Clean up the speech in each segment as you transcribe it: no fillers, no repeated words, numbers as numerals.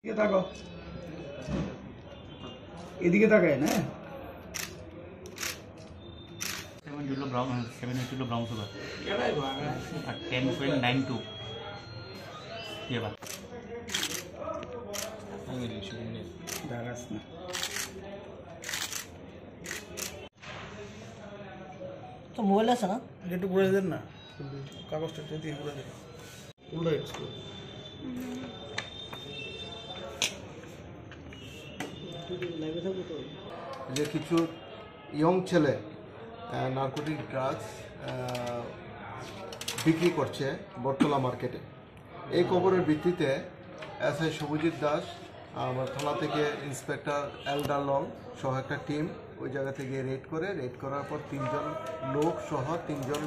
এদিকে তাকাও, এদিকে তাকায় না। 7 kilo brown sugar আর 10.92 ये बात দাঁড়াস না। তো মোবাইল আছে না? একটু ঘুরে দেন না, কাগজটা দিয়ে ঘুরে দেন। উল্টো যে কিছু ইয়ং ছেলে নার্কোটিক ড্রাগস বিক্রি করছে বটতলা মার্কেটে। এই খবরের ভিত্তিতে এসআই শুভজিৎ দাস আমার থানা থেকে ইন্সপেক্টর এলডার লং সহ একটা টিম ওই জায়গা থেকে রেড করার পর তিনজন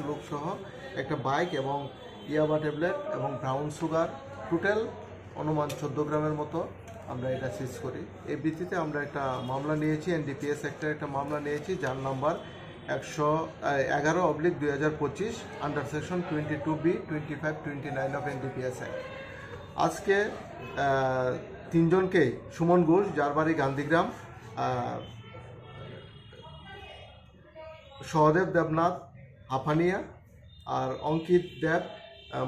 লোক সহ একটা বাইক এবং ইয়াবা ট্যাবলেট এবং ব্রাউন সুগার টোটাল অনুমান 14 গ্রামের মতো আমরা এটা সিজ করি। এই ভিত্তিতে আমরা একটা মামলা নিয়েছি, এনডিপিএস অ্যাক্টের একটা মামলা নিয়েছি, যার number 111/2025 under section 22B 2529 of NDPS act. আজকে তিনজনকে সুমন ঘোষ, যার বাড়ি গান্ধীগ্রাম, সহদেব দেবনাথ হাফানিয়া আর Ankit Deb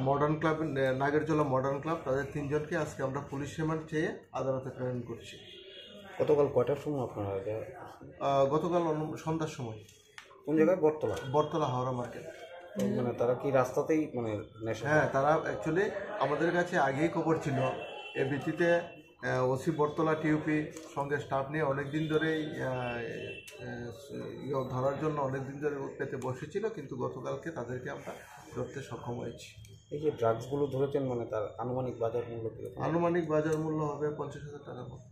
modern club, Nagerjala modern club, তাদের তিনজনকে আজকে আমরা পুলিশ রিমান্ড চেয়ে আদালতে প্রেরণ করছি। গতকাল কয়টার সময় আপনারা? গতকাল সন্ধ্যার সময়। কোন জায়গায়? বটতলা হাওড়া মার্কেট। মানে তারা কি রাস্তাতেই মানে নেশা? হ্যাঁ, তারা অ্যাকচুয়ালি আমাদের কাছে আগেই খবর ছিল। এর ভিত্তিতে ওসি বটতলা টিউপি সঙ্গে স্টাফ নিয়ে অনেকদিন ধরেই ধরার জন্য অনেকদিন ধরে পেতে বসেছিল, কিন্তু গতকালকে তাদেরকে আমরা ধরতে সক্ষম হয়েছি। এই যে ড্রাগসগুলো ধরেছেন, মানে তার আনুমানিক বাজার মূল্য কীরকম? আনুমানিক বাজার মূল্য হবে 50,000 টাকার মতো।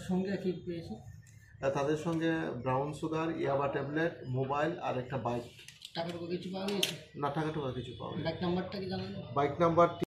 সঙ্গে কি পেয়েছে? তাদের সঙ্গে ব্রাউন সুগার, ইয়াবা ট্যাবলেট, মোবাইল আর একটা বাইক। টাকা কিছু পাওয়া গিয়েছে না, টাকা কিছু পাওয়া যায়। বাইক নাম্বারটা কি জানেন? Bike number